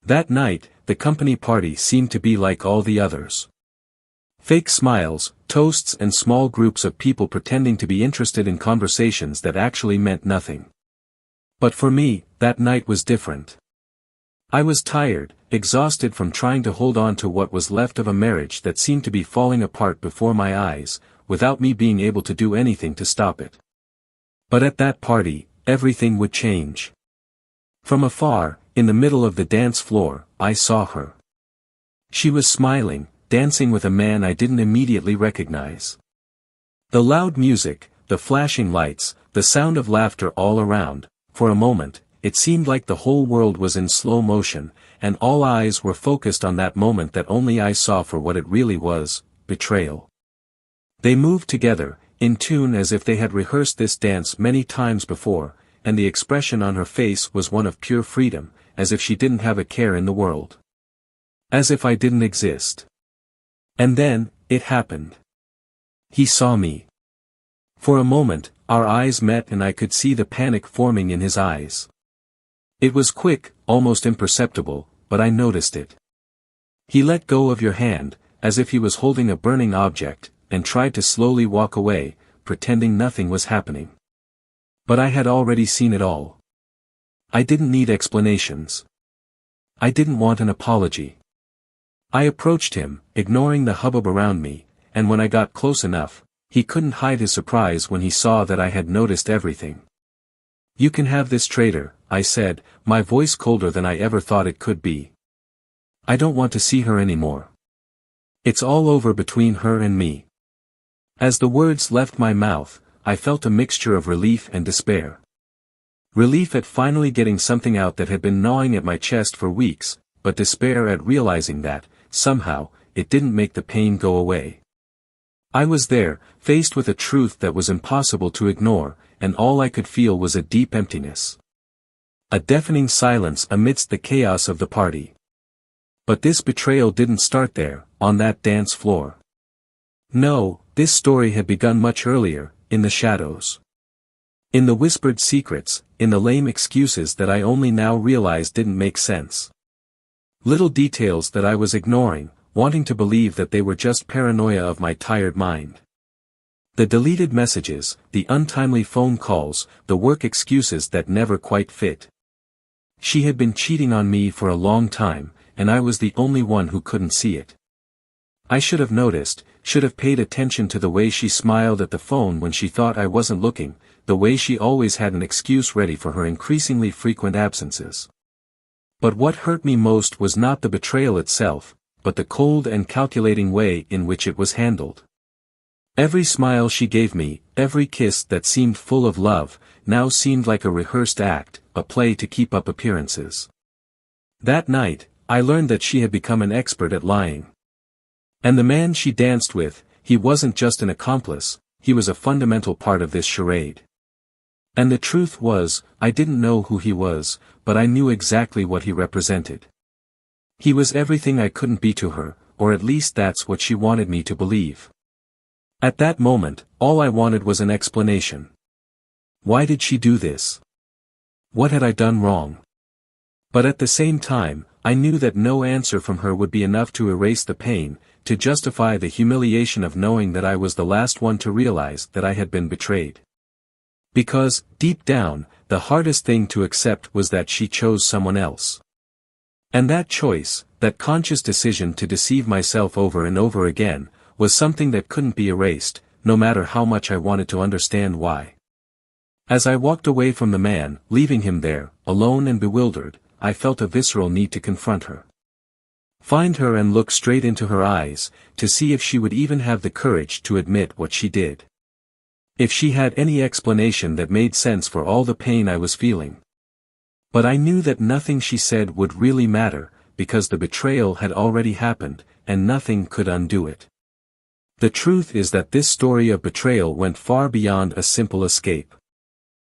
That night, the company party seemed to be like all the others. Fake smiles, toasts and small groups of people pretending to be interested in conversations that actually meant nothing. But for me, that night was different. I was tired, exhausted from trying to hold on to what was left of a marriage that seemed to be falling apart before my eyes, without me being able to do anything to stop it. But at that party, everything would change. From afar, in the middle of the dance floor, I saw her. She was smiling, dancing with a man I didn't immediately recognize. The loud music, the flashing lights, the sound of laughter all around, for a moment, it seemed like the whole world was in slow motion, and all eyes were focused on that moment that only I saw for what it really was, betrayal. They moved together, in tune as if they had rehearsed this dance many times before, and the expression on her face was one of pure freedom, as if she didn't have a care in the world. As if I didn't exist. And then, it happened. He saw me. For a moment, our eyes met and I could see the panic forming in his eyes. It was quick, almost imperceptible, but I noticed it. He let go of your hand, as if he was holding a burning object, and tried to slowly walk away, pretending nothing was happening. But I had already seen it all. I didn't need explanations. I didn't want an apology. I approached him, ignoring the hubbub around me, and when I got close enough, he couldn't hide his surprise when he saw that I had noticed everything. "You can have this traitor," I said, my voice colder than I ever thought it could be. "I don't want to see her anymore. It's all over between her and me." As the words left my mouth, I felt a mixture of relief and despair. Relief at finally getting something out that had been gnawing at my chest for weeks, but despair at realizing that, somehow, it didn't make the pain go away. I was there, faced with a truth that was impossible to ignore, and all I could feel was a deep emptiness. A deafening silence amidst the chaos of the party. But this betrayal didn't start there, on that dance floor. No, this story had begun much earlier, in the shadows. In the whispered secrets, in the lame excuses that I only now realized didn't make sense. Little details that I was ignoring, wanting to believe that they were just paranoia of my tired mind. The deleted messages, the untimely phone calls, the work excuses that never quite fit. She had been cheating on me for a long time, and I was the only one who couldn't see it. I should have noticed, should have paid attention to the way she smiled at the phone when she thought I wasn't looking, the way she always had an excuse ready for her increasingly frequent absences. But what hurt me most was not the betrayal itself, but the cold and calculating way in which it was handled. Every smile she gave me, every kiss that seemed full of love, now seemed like a rehearsed act, a play to keep up appearances. That night, I learned that she had become an expert at lying. And the man she danced with, he wasn't just an accomplice, he was a fundamental part of this charade. And the truth was, I didn't know who he was, but I knew exactly what he represented. He was everything I couldn't be to her, or at least that's what she wanted me to believe. At that moment, all I wanted was an explanation. Why did she do this? What had I done wrong? But at the same time, I knew that no answer from her would be enough to erase the pain, to justify the humiliation of knowing that I was the last one to realize that I had been betrayed. Because, deep down, the hardest thing to accept was that she chose someone else. And that choice, that conscious decision to deceive myself over and over again, was something that couldn't be erased, no matter how much I wanted to understand why. As I walked away from the man, leaving him there, alone and bewildered, I felt a visceral need to confront her. Find her and look straight into her eyes, to see if she would even have the courage to admit what she did. If she had any explanation that made sense for all the pain I was feeling. But I knew that nothing she said would really matter, because the betrayal had already happened, and nothing could undo it. The truth is that this story of betrayal went far beyond a simple escape.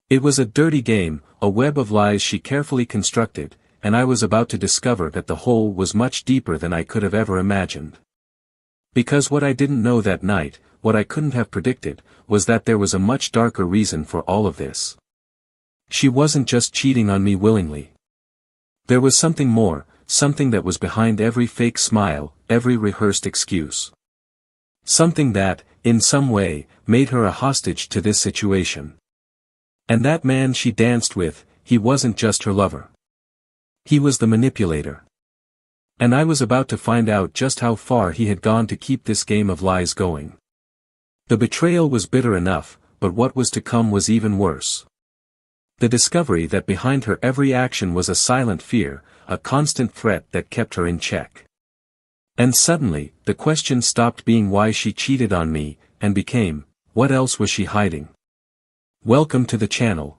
It was a dirty game, a web of lies she carefully constructed, and I was about to discover that the hole was much deeper than I could have ever imagined. Because what I didn't know that night, what I couldn't have predicted, was that there was a much darker reason for all of this. She wasn't just cheating on me willingly. There was something more, something that was behind every fake smile, every rehearsed excuse. Something that, in some way, made her a hostage to this situation. And that man she danced with, he wasn't just her lover. He was the manipulator. And I was about to find out just how far he had gone to keep this game of lies going. The betrayal was bitter enough, but what was to come was even worse. The discovery that behind her every action was a silent fear, a constant threat that kept her in check. And suddenly, the question stopped being why she cheated on me, and became, what else was she hiding? Welcome to the channel.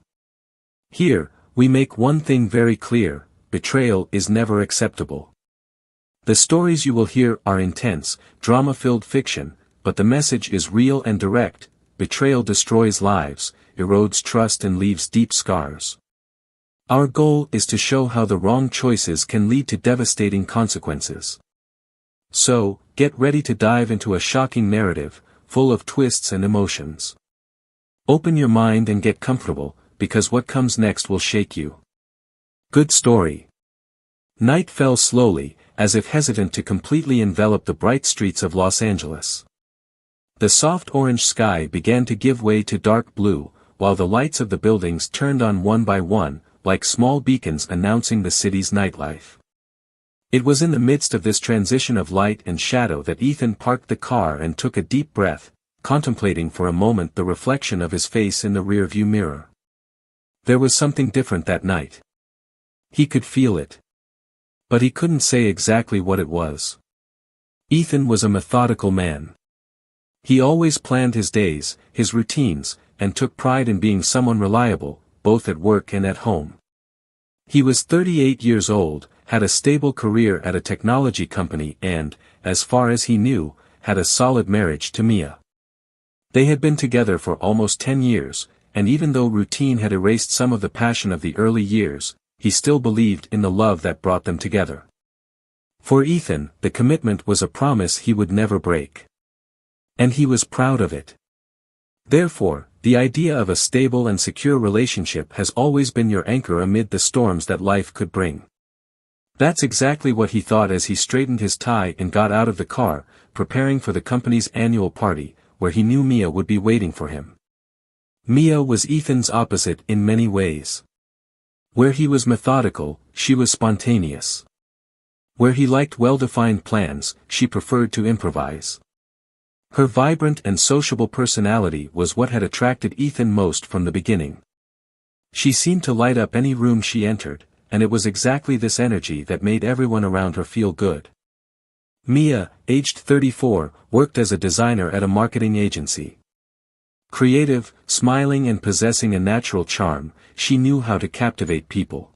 Here, we make one thing very clear: betrayal is never acceptable. The stories you will hear are intense, drama-filled fiction, but the message is real and direct. Betrayal destroys lives, erodes trust and leaves deep scars. Our goal is to show how the wrong choices can lead to devastating consequences. So, get ready to dive into a shocking narrative, full of twists and emotions. Open your mind and get comfortable, because what comes next will shake you. Good story. Night fell slowly, as if hesitant to completely envelop the bright streets of Los Angeles. The soft orange sky began to give way to dark blue, while the lights of the buildings turned on one by one, like small beacons announcing the city's nightlife. It was in the midst of this transition of light and shadow that Ethan parked the car and took a deep breath, contemplating for a moment the reflection of his face in the rearview mirror. There was something different that night. He could feel it. But he couldn't say exactly what it was. Ethan was a methodical man. He always planned his days, his routines, and took pride in being someone reliable, both at work and at home. He was 38 years old, had a stable career at a technology company and, as far as he knew, had a solid marriage to Mia. They had been together for almost 10 years, and even though routine had erased some of the passion of the early years, he still believed in the love that brought them together. For Ethan, the commitment was a promise he would never break. And he was proud of it. Therefore, the idea of a stable and secure relationship has always been your anchor amid the storms that life could bring. That's exactly what he thought as he straightened his tie and got out of the car, preparing for the company's annual party, where he knew Mia would be waiting for him. Mia was Ethan's opposite in many ways. Where he was methodical, she was spontaneous. Where he liked well-defined plans, she preferred to improvise. Her vibrant and sociable personality was what had attracted Ethan most from the beginning. She seemed to light up any room she entered, and it was exactly this energy that made everyone around her feel good. Mia, aged 34, worked as a designer at a marketing agency. Creative, smiling and possessing a natural charm, she knew how to captivate people.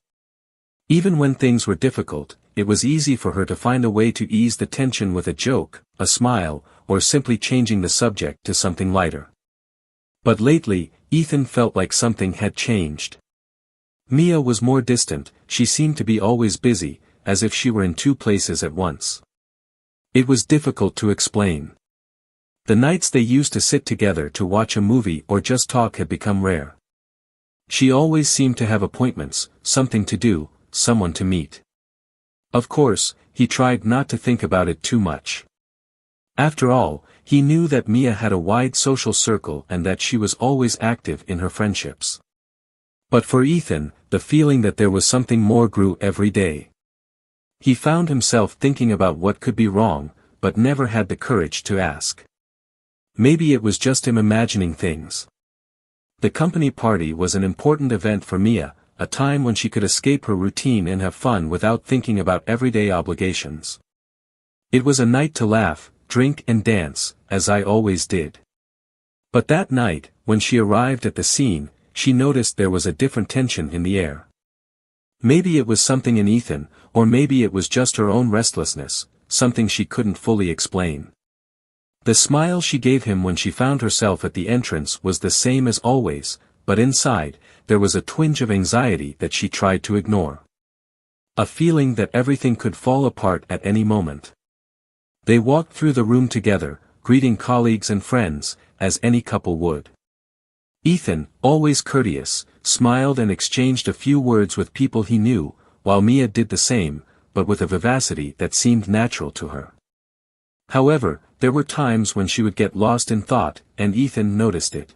Even when things were difficult, it was easy for her to find a way to ease the tension with a joke, a smile, or simply changing the subject to something lighter. But lately, Ethan felt like something had changed. Mia was more distant, she seemed to be always busy, as if she were in two places at once. It was difficult to explain. The nights they used to sit together to watch a movie or just talk had become rare. She always seemed to have appointments, something to do, someone to meet. Of course, he tried not to think about it too much. After all, he knew that Mia had a wide social circle and that she was always active in her friendships. But for Ethan, the feeling that there was something more grew every day. He found himself thinking about what could be wrong, but never had the courage to ask. Maybe it was just him imagining things. The company party was an important event for Mia, a time when she could escape her routine and have fun without thinking about everyday obligations. It was a night to laugh, drink and dance, as I always did. But that night, when she arrived at the scene, she noticed there was a different tension in the air. Maybe it was something in Ethan, or maybe it was just her own restlessness, something she couldn't fully explain. The smile she gave him when she found herself at the entrance was the same as always, but inside, there was a twinge of anxiety that she tried to ignore. A feeling that everything could fall apart at any moment. They walked through the room together, greeting colleagues and friends, as any couple would. Ethan, always courteous, smiled and exchanged a few words with people he knew, while Mia did the same, but with a vivacity that seemed natural to her. However, there were times when she would get lost in thought, and Ethan noticed it.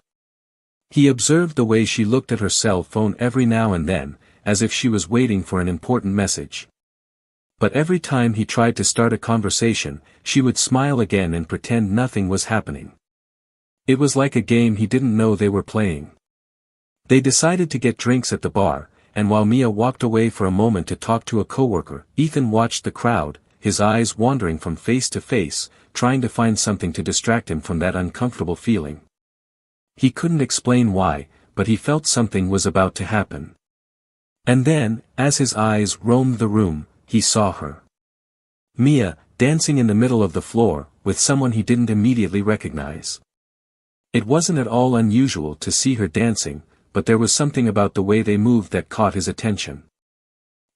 He observed the way she looked at her cell phone every now and then, as if she was waiting for an important message. But every time he tried to start a conversation, she would smile again and pretend nothing was happening. It was like a game he didn't know they were playing. They decided to get drinks at the bar, and while Mia walked away for a moment to talk to a coworker, Ethan watched the crowd, his eyes wandering from face to face, trying to find something to distract him from that uncomfortable feeling. He couldn't explain why, but he felt something was about to happen. And then, as his eyes roamed the room, he saw her. Mia, dancing in the middle of the floor, with someone he didn't immediately recognize. It wasn't at all unusual to see her dancing, but there was something about the way they moved that caught his attention.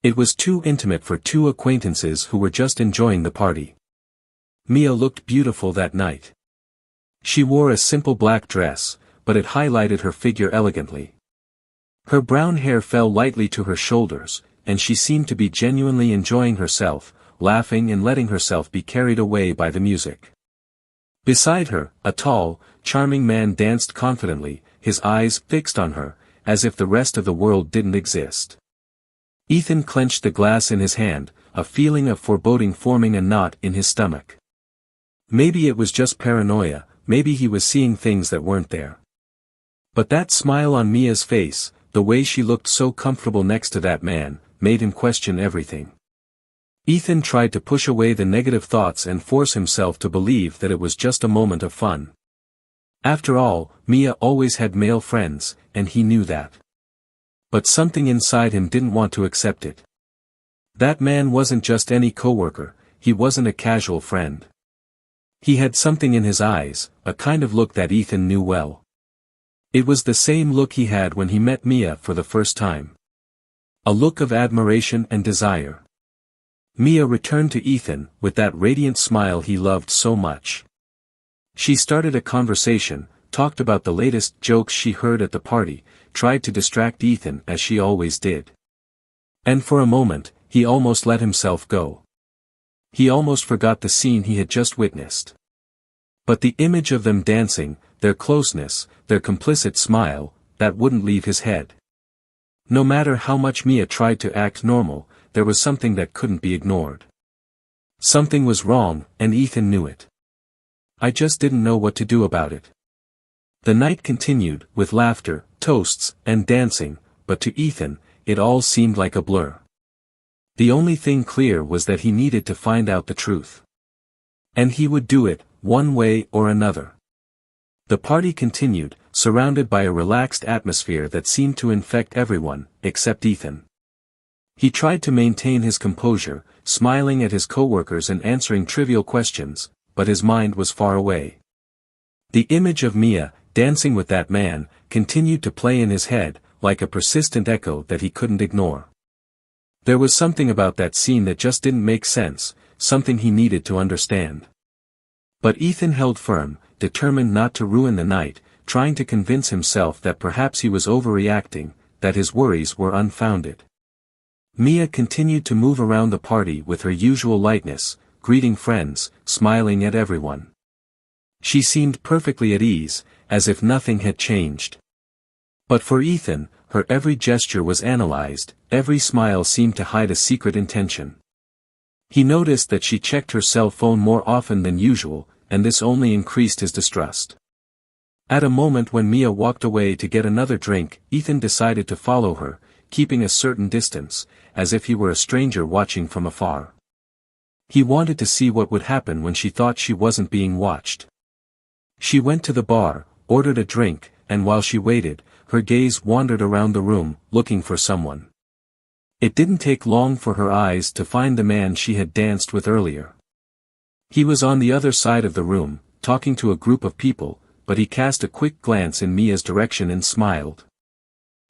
It was too intimate for two acquaintances who were just enjoying the party. Mia looked beautiful that night. She wore a simple black dress, but it highlighted her figure elegantly. Her brown hair fell lightly to her shoulders, and she seemed to be genuinely enjoying herself, laughing and letting herself be carried away by the music. Beside her, a tall, charming man danced confidently, his eyes fixed on her, as if the rest of the world didn't exist. Ethan clenched the glass in his hand, a feeling of foreboding forming a knot in his stomach. Maybe it was just paranoia, maybe he was seeing things that weren't there. But that smile on Mia's face, the way she looked so comfortable next to that man, made him question everything. Ethan tried to push away the negative thoughts and force himself to believe that it was just a moment of fun. After all, Mia always had male friends, and he knew that. But something inside him didn't want to accept it. That man wasn't just any coworker, he wasn't a casual friend. He had something in his eyes, a kind of look that Ethan knew well. It was the same look he had when he met Mia for the first time. A look of admiration and desire. Mia returned to Ethan, with that radiant smile he loved so much. She started a conversation, talked about the latest jokes she heard at the party, tried to distract Ethan as she always did. And for a moment, he almost let himself go. He almost forgot the scene he had just witnessed. But the image of them dancing, their closeness, their complicit smile, that wouldn't leave his head. No matter how much Mia tried to act normal, there was something that couldn't be ignored. Something was wrong, and Ethan knew it. I just didn't know what to do about it. The night continued, with laughter, toasts, and dancing, but to Ethan, it all seemed like a blur. The only thing clear was that he needed to find out the truth. And he would do it, one way or another. The party continued, surrounded by a relaxed atmosphere that seemed to infect everyone, except Ethan. He tried to maintain his composure, smiling at his coworkers and answering trivial questions, but his mind was far away. The image of Mia, dancing with that man, continued to play in his head, like a persistent echo that he couldn't ignore. There was something about that scene that just didn't make sense, something he needed to understand. But Ethan held firm, determined not to ruin the night, trying to convince himself that perhaps he was overreacting, that his worries were unfounded. Mia continued to move around the party with her usual lightness, greeting friends, smiling at everyone. She seemed perfectly at ease, as if nothing had changed. But for Ethan, her every gesture was analyzed, every smile seemed to hide a secret intention. He noticed that she checked her cell phone more often than usual, and this only increased his distrust. At a moment when Mia walked away to get another drink, Ethan decided to follow her, keeping a certain distance, as if he were a stranger watching from afar. He wanted to see what would happen when she thought she wasn't being watched. She went to the bar, ordered a drink, and while she waited, her gaze wandered around the room, looking for someone. It didn't take long for her eyes to find the man she had danced with earlier. He was on the other side of the room, talking to a group of people, but he cast a quick glance in Mia's direction and smiled.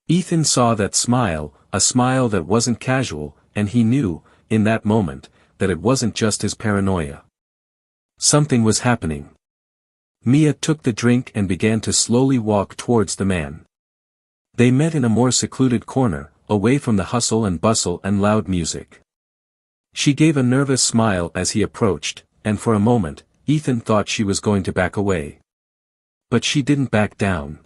Ethan saw that smile, a smile that wasn't casual, and he knew, in that moment, that it wasn't just his paranoia. Something was happening. Mia took the drink and began to slowly walk towards the man. They met in a more secluded corner, away from the hustle and bustle and loud music. She gave a nervous smile as he approached, and for a moment, Ethan thought she was going to back away. But she didn't back down.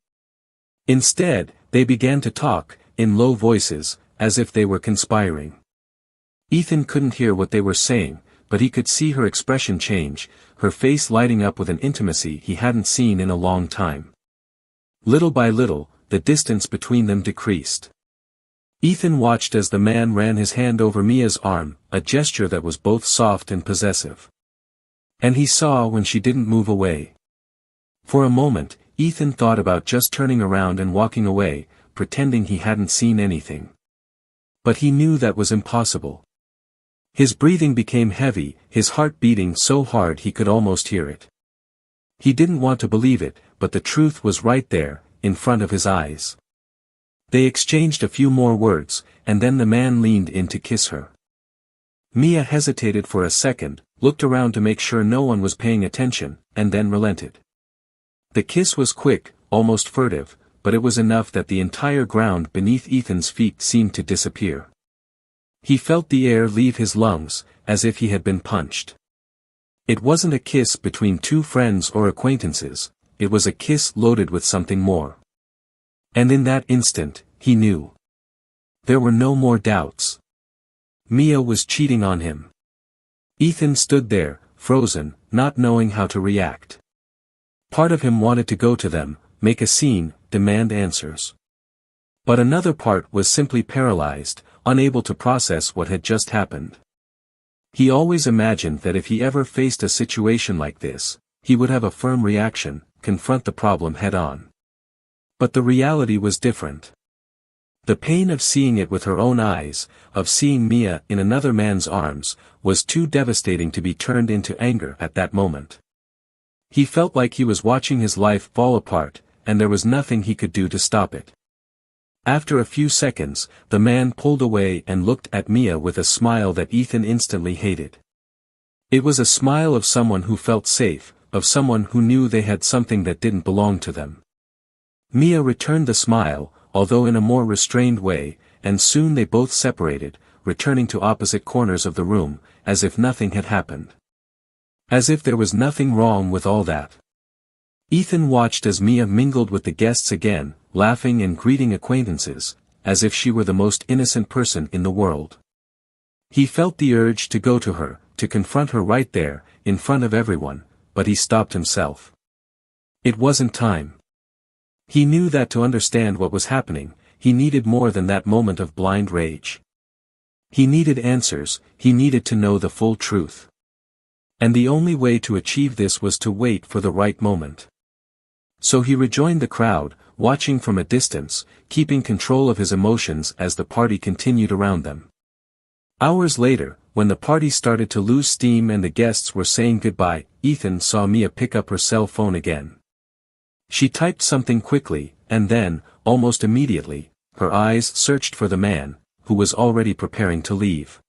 Instead, they began to talk, in low voices, as if they were conspiring. Ethan couldn't hear what they were saying, but he could see her expression change, her face lighting up with an intimacy he hadn't seen in a long time. Little by little, the distance between them decreased. Ethan watched as the man ran his hand over Mia's arm, a gesture that was both soft and possessive. And he saw when she didn't move away. For a moment, Ethan thought about just turning around and walking away, pretending he hadn't seen anything. But he knew that was impossible. His breathing became heavy, his heart beating so hard he could almost hear it. He didn't want to believe it, but the truth was right there, in front of his eyes. They exchanged a few more words, and then the man leaned in to kiss her. Mia hesitated for a second, looked around to make sure no one was paying attention, and then relented. The kiss was quick, almost furtive, but it was enough that the entire ground beneath Ethan's feet seemed to disappear. He felt the air leave his lungs, as if he had been punched. It wasn't a kiss between two friends or acquaintances, it was a kiss loaded with something more. And in that instant, he knew. There were no more doubts. Mia was cheating on him. Ethan stood there, frozen, not knowing how to react. Part of him wanted to go to them, make a scene, demand answers. But another part was simply paralyzed, unable to process what had just happened. He always imagined that if he ever faced a situation like this, he would have a firm reaction, confront the problem head-on. But the reality was different. The pain of seeing it with her own eyes, of seeing Mia in another man's arms, was too devastating to be turned into anger at that moment. He felt like he was watching his life fall apart, and there was nothing he could do to stop it. After a few seconds, the man pulled away and looked at Mia with a smile that Ethan instantly hated. It was a smile of someone who felt safe, of someone who knew they had something that didn't belong to them. Mia returned the smile, although in a more restrained way, and soon they both separated, returning to opposite corners of the room, as if nothing had happened. As if there was nothing wrong with all that. Ethan watched as Mia mingled with the guests again, laughing and greeting acquaintances, as if she were the most innocent person in the world. He felt the urge to go to her, to confront her right there, in front of everyone, but he stopped himself. It wasn't time. He knew that to understand what was happening, he needed more than that moment of blind rage. He needed answers, he needed to know the full truth. And the only way to achieve this was to wait for the right moment. So he rejoined the crowd, watching from a distance, keeping control of his emotions as the party continued around them. Hours later, when the party started to lose steam and the guests were saying goodbye, Ethan saw Mia pick up her cell phone again. She typed something quickly, and then, almost immediately, her eyes searched for the man, who was already preparing to leave.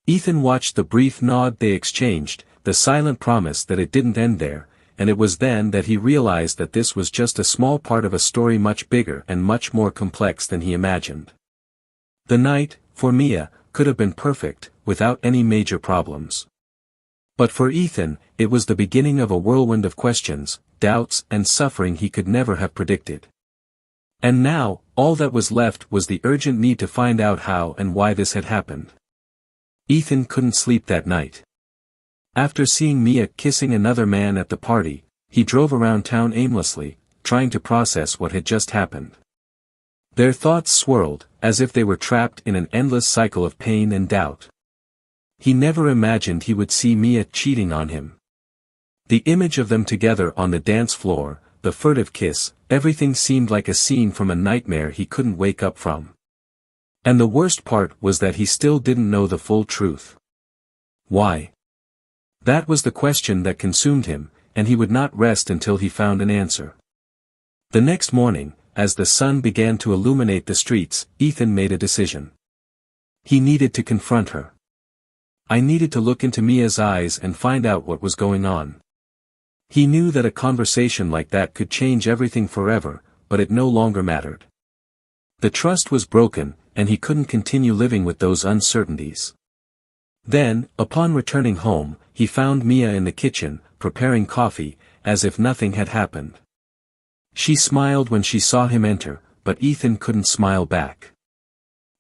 Ethan watched the brief nod they exchanged, the silent promise that it didn't end there, and it was then that he realized that this was just a small part of a story much bigger and much more complex than he imagined. The night, for Mia, could have been perfect, without any major problems. But for Ethan, it was the beginning of a whirlwind of questions, doubts and suffering he could never have predicted. And now, all that was left was the urgent need to find out how and why this had happened. Ethan couldn't sleep that night. After seeing Mia kissing another man at the party, he drove around town aimlessly, trying to process what had just happened. Their thoughts swirled, as if they were trapped in an endless cycle of pain and doubt. He never imagined he would see Mia cheating on him. The image of them together on the dance floor, the furtive kiss, everything seemed like a scene from a nightmare he couldn't wake up from. And the worst part was that he still didn't know the full truth. Why? That was the question that consumed him, and he would not rest until he found an answer. The next morning, as the sun began to illuminate the streets, Ethan made a decision. He needed to confront her. I needed to look into Mia's eyes and find out what was going on. He knew that a conversation like that could change everything forever, but it no longer mattered. The trust was broken, and he couldn't continue living with those uncertainties. Then, upon returning home, he found Mia in the kitchen, preparing coffee, as if nothing had happened. She smiled when she saw him enter, but Ethan couldn't smile back.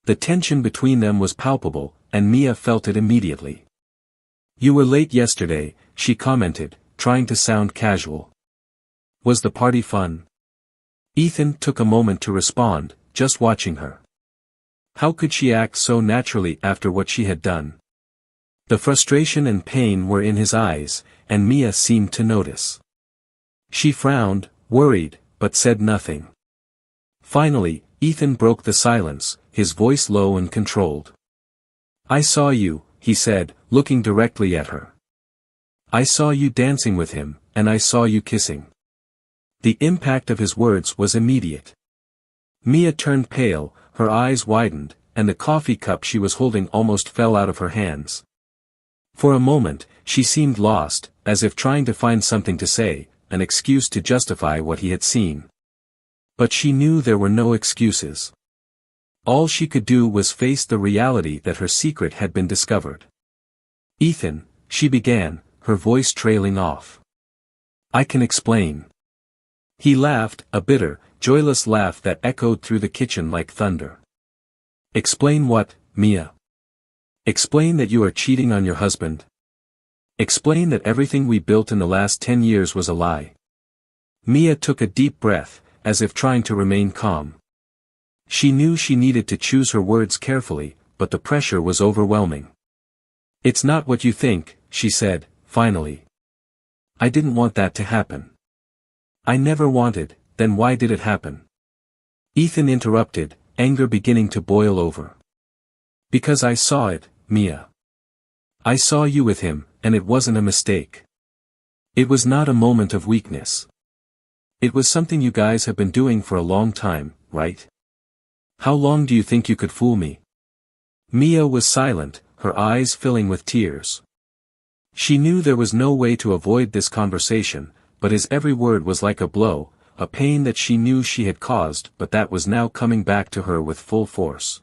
The tension between them was palpable, and Mia felt it immediately. "You were late yesterday," she commented, trying to sound casual. "Was the party fun?" Ethan took a moment to respond, just watching her. How could she act so naturally after what she had done? The frustration and pain were in his eyes, and Mia seemed to notice. She frowned, worried, but said nothing. Finally, Ethan broke the silence, his voice low and controlled. "I saw you," he said, looking directly at her. "I saw you dancing with him, and I saw you kissing." The impact of his words was immediate. Mia turned pale, her eyes widened, and the coffee cup she was holding almost fell out of her hands. For a moment, she seemed lost, as if trying to find something to say, an excuse to justify what he had seen. But she knew there were no excuses. All she could do was face the reality that her secret had been discovered. "Ethan," she began, her voice trailing off. "I can explain." He laughed, a bitter, joyless laugh that echoed through the kitchen like thunder. "Explain what, Mia? Explain that you are cheating on your husband? Explain that everything we built in the last 10 years was a lie?" Mia took a deep breath, as if trying to remain calm. She knew she needed to choose her words carefully, but the pressure was overwhelming. "It's not what you think," she said, finally. "I didn't want that to happen." "I never wanted, then why did it happen?" Ethan interrupted, anger beginning to boil over. "Because I saw it, Mia. I saw you with him, and it wasn't a mistake. It was not a moment of weakness. It was something you guys have been doing for a long time, right? How long do you think you could fool me?" Mia was silent, her eyes filling with tears. She knew there was no way to avoid this conversation, but his every word was like a blow, a pain that she knew she had caused but that was now coming back to her with full force.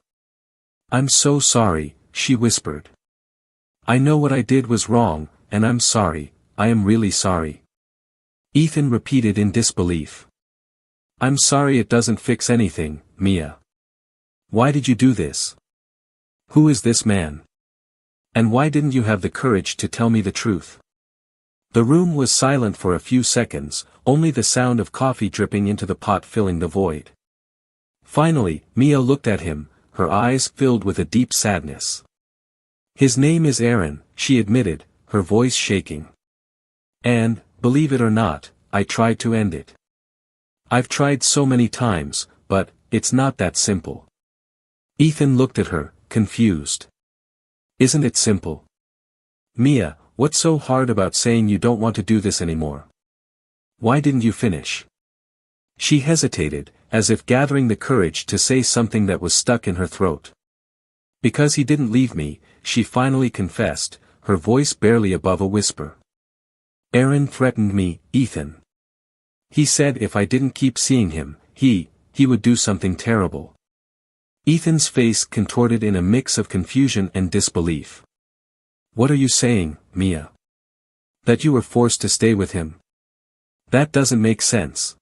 "I'm so sorry," she whispered. "I know what I did was wrong, and I'm sorry, I am really sorry." Ethan repeated in disbelief. "I'm sorry it doesn't fix anything, Mia. Why did you do this? Who is this man? And why didn't you have the courage to tell me the truth?" The room was silent for a few seconds, only the sound of coffee dripping into the pot filling the void. Finally, Mia looked at him, her eyes filled with a deep sadness. "His name is Aaron," she admitted, her voice shaking. "And, believe it or not, I tried to end it. I've tried so many times, but, it's not that simple." Ethan looked at her, confused. "Isn't it simple? Mia, what's so hard about saying you don't want to do this anymore? Why didn't you finish?" She hesitated, as if gathering the courage to say something that was stuck in her throat. "Because he didn't leave me," she finally confessed, her voice barely above a whisper. "Aaron threatened me, Ethan. He said if I didn't keep seeing him, he would do something terrible." Ethan's face contorted in a mix of confusion and disbelief. "What are you saying, Mia? That you were forced to stay with him? That doesn't make sense."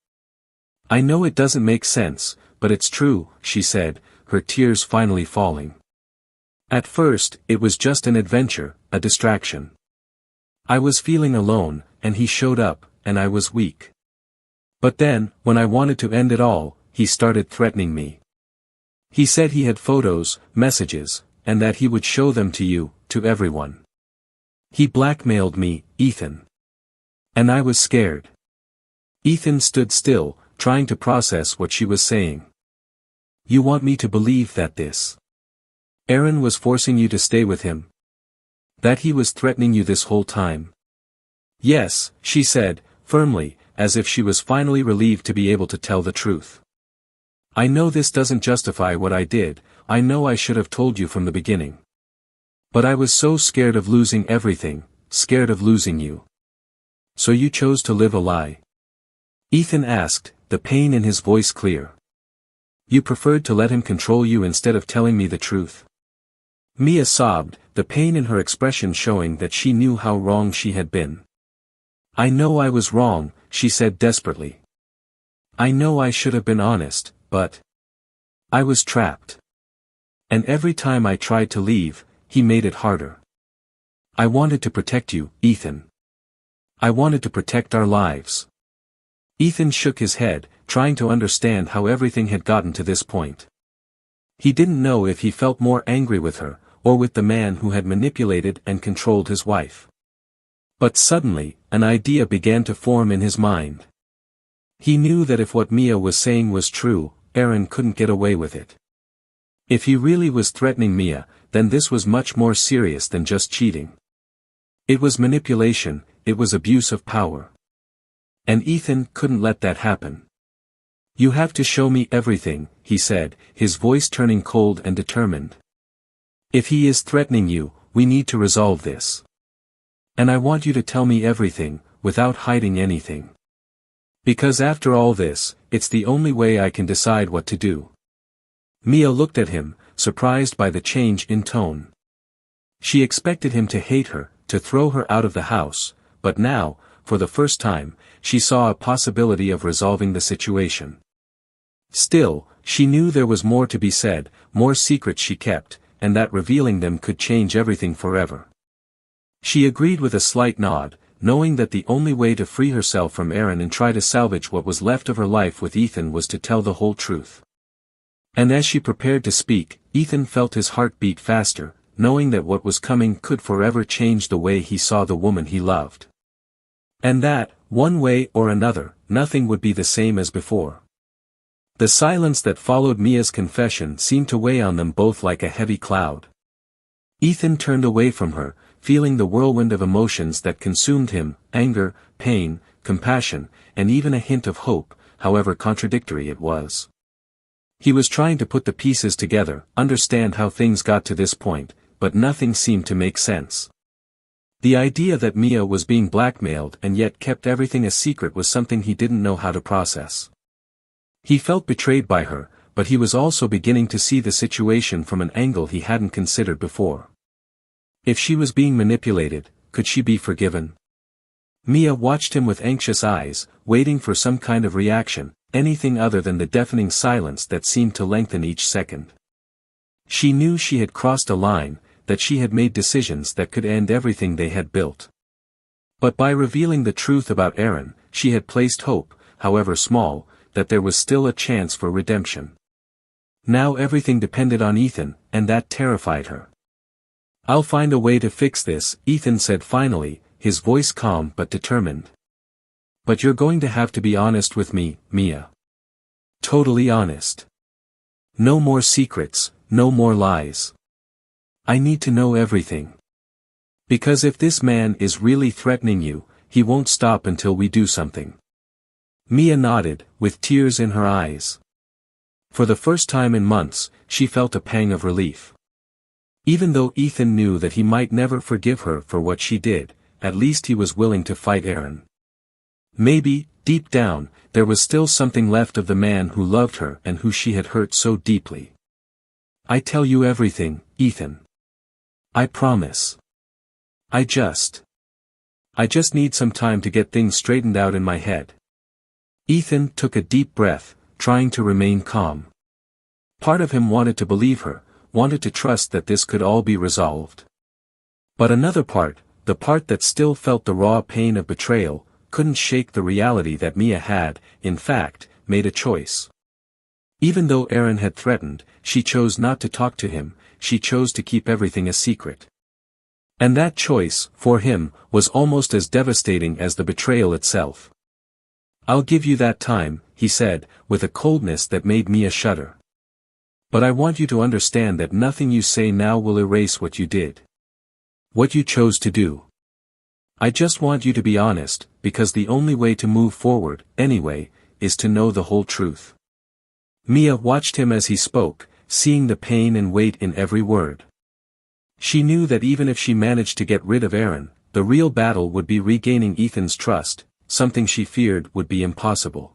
"I know it doesn't make sense, but it's true," she said, her tears finally falling. "At first, it was just an adventure, a distraction. I was feeling alone, and he showed up, and I was weak. But then, when I wanted to end it all, he started threatening me. He said he had photos, messages, and that he would show them to you, to everyone. He blackmailed me, Ethan. And I was scared." Ethan stood still, trying to process what she was saying. "You want me to believe that this Aaron was forcing you to stay with him? That he was threatening you this whole time?" "Yes," she said, firmly, as if she was finally relieved to be able to tell the truth. "I know this doesn't justify what I did, I know I should have told you from the beginning. But I was so scared of losing everything, scared of losing you. So you chose to live a lie?" Ethan asked, the pain in his voice clear. "You preferred to let him control you instead of telling me the truth?" Mia sobbed, the pain in her expression showing that she knew how wrong she had been. "I know I was wrong," she said desperately. "I know I should have been honest, but I was trapped. And every time I tried to leave, he made it harder. I wanted to protect you, Ethan. I wanted to protect our lives." Ethan shook his head, trying to understand how everything had gotten to this point. He didn't know if he felt more angry with her, or with the man who had manipulated and controlled his wife. But suddenly, an idea began to form in his mind. He knew that if what Mia was saying was true, Aaron couldn't get away with it. If he really was threatening Mia, then this was much more serious than just cheating. It was manipulation, it was abuse of power. And Ethan couldn't let that happen. "You have to show me everything," he said, his voice turning cold and determined. "If he is threatening you, we need to resolve this. And I want you to tell me everything, without hiding anything. Because after all this, it's the only way I can decide what to do." Mia looked at him, surprised by the change in tone. She expected him to hate her, to throw her out of the house, but now, for the first time, she saw a possibility of resolving the situation. Still, she knew there was more to be said, more secrets she kept, and that revealing them could change everything forever. She agreed with a slight nod, knowing that the only way to free herself from Aaron and try to salvage what was left of her life with Ethan was to tell the whole truth. And as she prepared to speak, Ethan felt his heart beat faster, knowing that what was coming could forever change the way he saw the woman he loved. And that, one way or another, nothing would be the same as before. The silence that followed Mia's confession seemed to weigh on them both like a heavy cloud. Ethan turned away from her, feeling the whirlwind of emotions that consumed him, anger, pain, compassion, and even a hint of hope, however contradictory it was. He was trying to put the pieces together, understand how things got to this point, but nothing seemed to make sense. The idea that Mia was being blackmailed and yet kept everything a secret was something he didn't know how to process. He felt betrayed by her, but he was also beginning to see the situation from an angle he hadn't considered before. If she was being manipulated, could she be forgiven? Mia watched him with anxious eyes, waiting for some kind of reaction, anything other than the deafening silence that seemed to lengthen each second. She knew she had crossed a line, that she had made decisions that could end everything they had built. But by revealing the truth about Aaron, she had placed hope, however small, that there was still a chance for redemption. Now everything depended on Ethan, and that terrified her. "I'll find a way to fix this," Ethan said finally, his voice calm but determined. "But you're going to have to be honest with me, Mia. Totally honest. No more secrets, no more lies. I need to know everything. Because if this man is really threatening you, he won't stop until we do something." Mia nodded, with tears in her eyes. For the first time in months, she felt a pang of relief. Even though Ethan knew that he might never forgive her for what she did, at least he was willing to fight Aaron. Maybe, deep down, there was still something left of the man who loved her and who she had hurt so deeply. "I tell you everything, Ethan. I promise. I just need some time to get things straightened out in my head." Ethan took a deep breath, trying to remain calm. Part of him wanted to believe her, wanted to trust that this could all be resolved. But another part, the part that still felt the raw pain of betrayal, couldn't shake the reality that Mia had, in fact, made a choice. Even though Aaron had threatened, she chose not to talk to him, she chose to keep everything a secret. And that choice, for him, was almost as devastating as the betrayal itself. "I'll give you that time," he said, with a coldness that made Mia shudder. "But I want you to understand that nothing you say now will erase what you did. What you chose to do. I just want you to be honest, because the only way to move forward, anyway, is to know the whole truth." Mia watched him as he spoke, seeing the pain and weight in every word. She knew that even if she managed to get rid of Aaron, the real battle would be regaining Ethan's trust, something she feared would be impossible.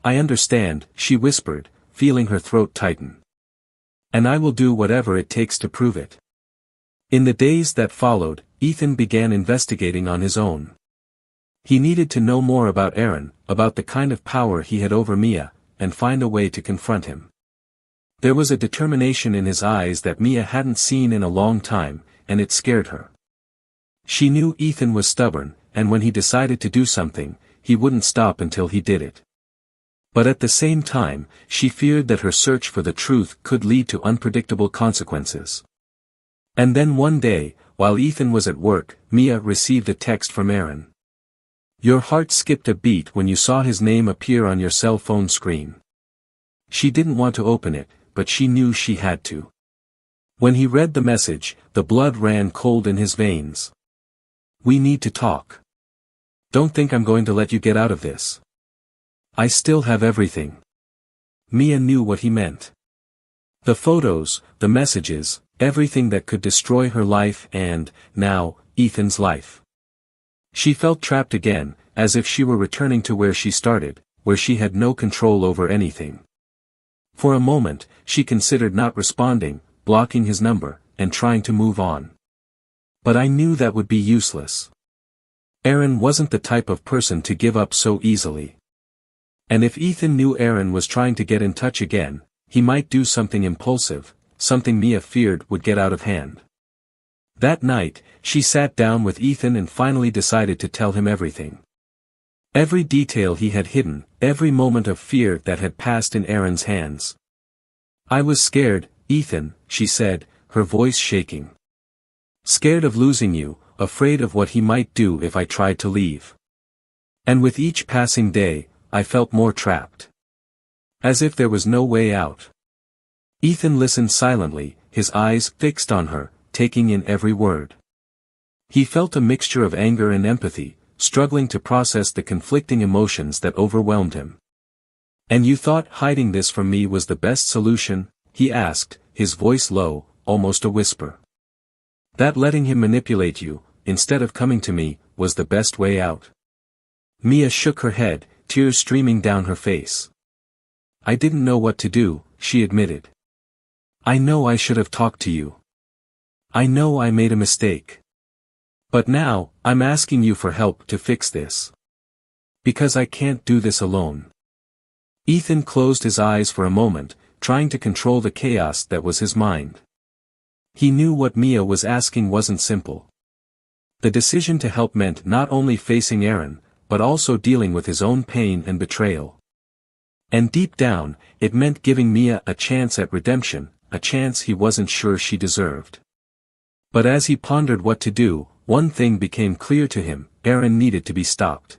"I understand," she whispered, feeling her throat tighten. And I will do whatever it takes to prove it. In the days that followed, Ethan began investigating on his own. He needed to know more about Aaron, about the kind of power he had over Mia, and find a way to confront him. There was a determination in his eyes that Mia hadn't seen in a long time, and it scared her. She knew Ethan was stubborn, and when he decided to do something, he wouldn't stop until he did it. But at the same time, she feared that her search for the truth could lead to unpredictable consequences. And then one day, while Ethan was at work, Mia received a text from Aaron. Your heart skipped a beat when you saw his name appear on your cell phone screen. She didn't want to open it, but she knew she had to. When he read the message, the blood ran cold in his veins. We need to talk. Don't think I'm going to let you get out of this. I still have everything. Mia knew what he meant. The photos, the messages, everything that could destroy her life and, now, Ethan's life. She felt trapped again, as if she were returning to where she started, where she had no control over anything. For a moment, she considered not responding, blocking his number, and trying to move on. But I knew that would be useless. Aaron wasn't the type of person to give up so easily. And if Ethan knew Aaron was trying to get in touch again, he might do something impulsive, something Mia feared would get out of hand. That night, she sat down with Ethan and finally decided to tell him everything. Every detail he had hidden, every moment of fear that had passed in Aaron's hands. I was scared, Ethan, she said, her voice shaking. Scared of losing you, afraid of what he might do if I tried to leave. And with each passing day, I felt more trapped. As if there was no way out. Ethan listened silently, his eyes fixed on her, taking in every word. He felt a mixture of anger and empathy, struggling to process the conflicting emotions that overwhelmed him. And you thought hiding this from me was the best solution? He asked, his voice low, almost a whisper. That letting him manipulate you, instead of coming to me, was the best way out? Mia shook her head, tears streaming down her face. I didn't know what to do, she admitted. I know I should have talked to you. I know I made a mistake. But now, I'm asking you for help to fix this. Because I can't do this alone. Ethan closed his eyes for a moment, trying to control the chaos that was his mind. He knew what Mia was asking wasn't simple. The decision to help meant not only facing Aaron, but also dealing with his own pain and betrayal. And deep down, it meant giving Mia a chance at redemption, a chance he wasn't sure she deserved. But as he pondered what to do, one thing became clear to him: Aaron needed to be stopped.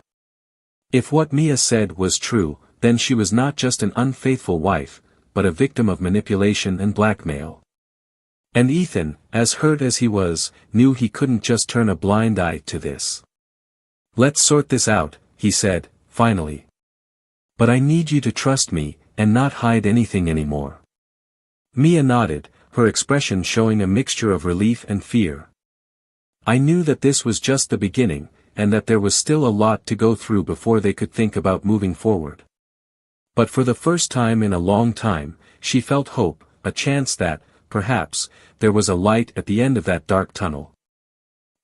If what Mia said was true, then she was not just an unfaithful wife, but a victim of manipulation and blackmail. And Ethan, as hurt as he was, knew he couldn't just turn a blind eye to this. Let's sort this out, he said, finally. But I need you to trust me, and not hide anything anymore. Mia nodded, her expression showing a mixture of relief and fear. I knew that this was just the beginning, and that there was still a lot to go through before they could think about moving forward. But for the first time in a long time, she felt hope, a chance that, perhaps, there was a light at the end of that dark tunnel.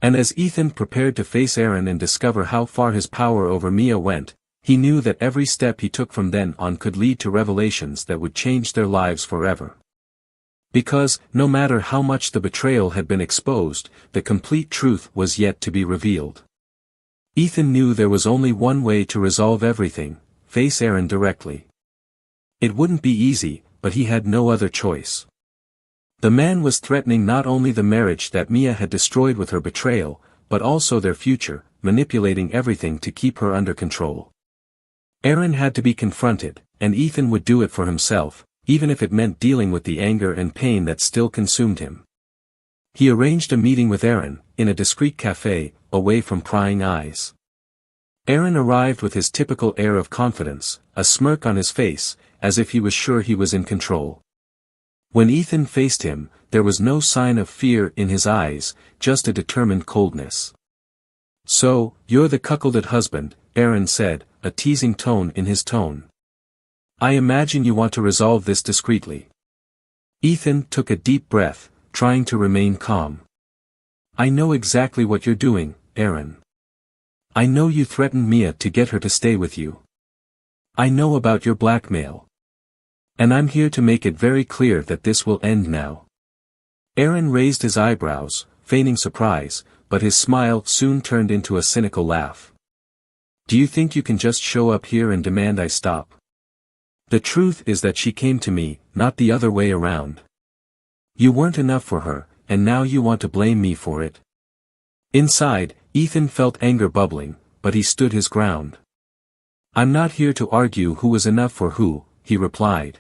And as Ethan prepared to face Aaron and discover how far his power over Mia went, he knew that every step he took from then on could lead to revelations that would change their lives forever. Because, no matter how much the betrayal had been exposed, the complete truth was yet to be revealed. Ethan knew there was only one way to resolve everything: face Aaron directly. It wouldn't be easy, but he had no other choice. The man was threatening not only the marriage that Mia had destroyed with her betrayal, but also their future, manipulating everything to keep her under control. Aaron had to be confronted, and Ethan would do it for himself, even if it meant dealing with the anger and pain that still consumed him. He arranged a meeting with Aaron, in a discreet cafe, away from prying eyes. Aaron arrived with his typical air of confidence, a smirk on his face, as if he was sure he was in control. When Ethan faced him, there was no sign of fear in his eyes, just a determined coldness. So, you're the cuckolded husband, Aaron said, a teasing tone in his tone. I imagine you want to resolve this discreetly. Ethan took a deep breath, trying to remain calm. I know exactly what you're doing, Aaron. I know you threatened Mia to get her to stay with you. I know about your blackmail. And I'm here to make it very clear that this will end now. Aaron raised his eyebrows, feigning surprise, but his smile soon turned into a cynical laugh. Do you think you can just show up here and demand I stop? The truth is that she came to me, not the other way around. You weren't enough for her, and now you want to blame me for it. Inside, Ethan felt anger bubbling, but he stood his ground. I'm not here to argue who was enough for who, he replied.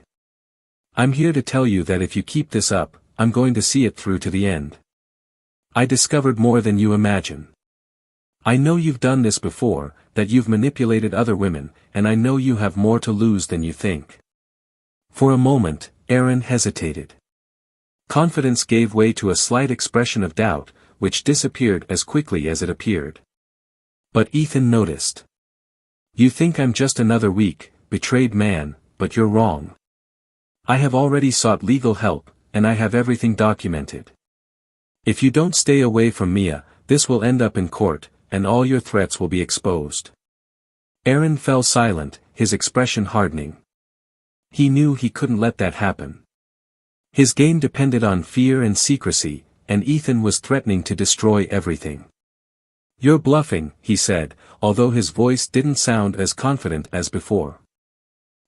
I'm here to tell you that if you keep this up, I'm going to see it through to the end. I discovered more than you imagine. I know you've done this before, that you've manipulated other women, and I know you have more to lose than you think. For a moment, Aaron hesitated. Confidence gave way to a slight expression of doubt, which disappeared as quickly as it appeared. But Ethan noticed. You think I'm just another weak, betrayed man, but you're wrong. I have already sought legal help, and I have everything documented. If you don't stay away from Mia, this will end up in court, and all your threats will be exposed. Aaron fell silent, his expression hardening. He knew he couldn't let that happen. His game depended on fear and secrecy, and Ethan was threatening to destroy everything. You're bluffing, he said, although his voice didn't sound as confident as before.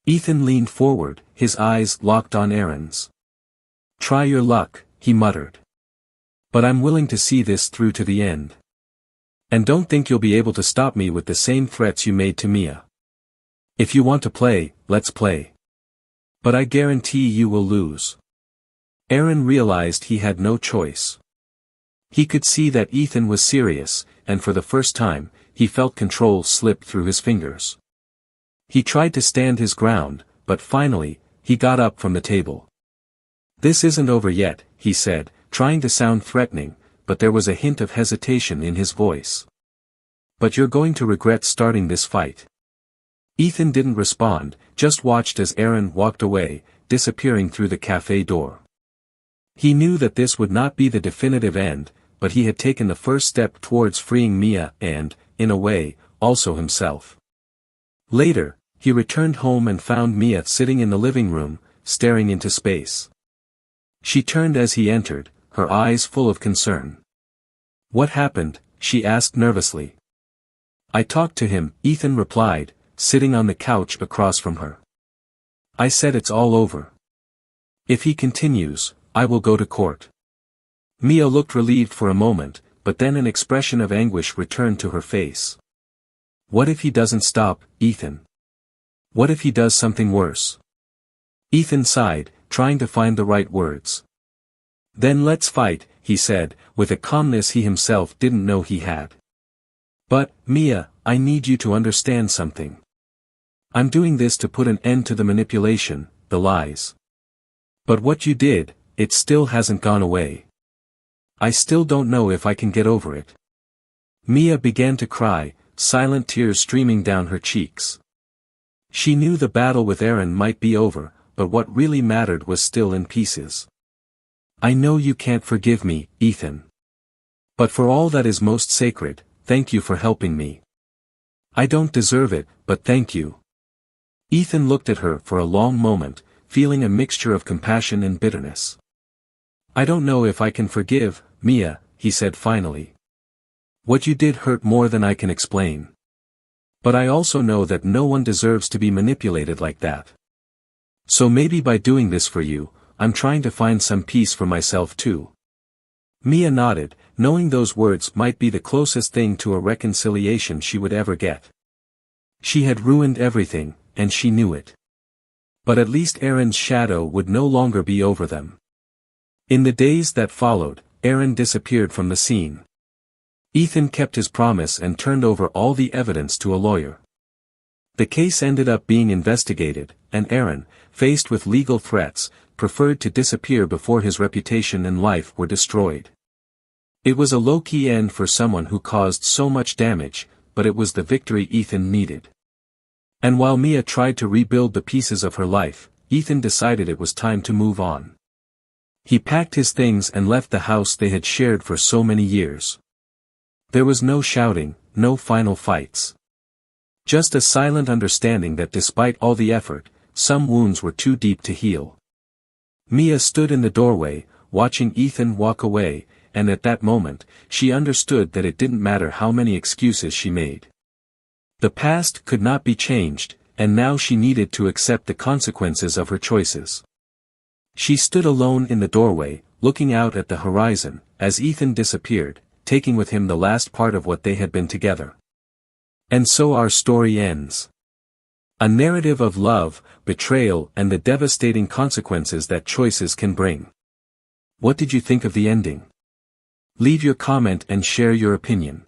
Ethan leaned forward, his eyes locked on Aaron's. Try your luck, he muttered. But I'm willing to see this through to the end. And don't think you'll be able to stop me with the same threats you made to Mia. If you want to play, let's play. But I guarantee you will lose. Aaron realized he had no choice. He could see that Ethan was serious, and for the first time, he felt control slip through his fingers. He tried to stand his ground, but finally, he got up from the table. This isn't over yet, he said, trying to sound threatening, but there was a hint of hesitation in his voice. But you're going to regret starting this fight. Ethan didn't respond, just watched as Aaron walked away, disappearing through the cafe door. He knew that this would not be the definitive end, but he had taken the first step towards freeing Mia and, in a way, also himself. Later, he returned home and found Mia sitting in the living room, staring into space. She turned as he entered, her eyes full of concern. What happened? She asked nervously. I talked to him, Ethan replied, sitting on the couch across from her. I said it's all over. If he continues, I will go to court. Mia looked relieved for a moment, but then an expression of anguish returned to her face. What if he doesn't stop, Ethan? What if he does something worse? Ethan sighed, trying to find the right words. Then let's fight, he said, with a calmness he himself didn't know he had. But, Mia, I need you to understand something. I'm doing this to put an end to the manipulation, the lies. But what you did, it still hasn't gone away. I still don't know if I can get over it. Mia began to cry, silent tears streaming down her cheeks. She knew the battle with Aaron might be over, but what really mattered was still in pieces. I know you can't forgive me, Ethan. But for all that is most sacred, thank you for helping me. I don't deserve it, but thank you. Ethan looked at her for a long moment, feeling a mixture of compassion and bitterness. I don't know if I can forgive, Mia, he said finally. What you did hurt more than I can explain. But I also know that no one deserves to be manipulated like that. So maybe by doing this for you, I'm trying to find some peace for myself too. Mia nodded, knowing those words might be the closest thing to a reconciliation she would ever get. She had ruined everything, and she knew it. But at least Aaron's shadow would no longer be over them. In the days that followed, Aaron disappeared from the scene. Ethan kept his promise and turned over all the evidence to a lawyer. The case ended up being investigated, and Aaron, faced with legal threats, preferred to disappear before his reputation and life were destroyed. It was a low-key end for someone who caused so much damage, but it was the victory Ethan needed. And while Mia tried to rebuild the pieces of her life, Ethan decided it was time to move on. He packed his things and left the house they had shared for so many years. There was no shouting, no final fights. Just a silent understanding that despite all the effort, some wounds were too deep to heal. Mia stood in the doorway, watching Ethan walk away, and at that moment, she understood that it didn't matter how many excuses she made. The past could not be changed, and now she needed to accept the consequences of her choices. She stood alone in the doorway, looking out at the horizon, as Ethan disappeared, taking with him the last part of what they had been together. And so our story ends. A narrative of love, betrayal, and the devastating consequences that choices can bring. What did you think of the ending? Leave your comment and share your opinion.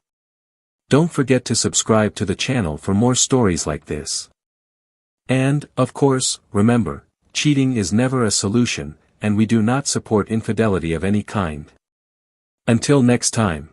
Don't forget to subscribe to the channel for more stories like this. And, of course, remember, cheating is never a solution, and we do not support infidelity of any kind. Until next time.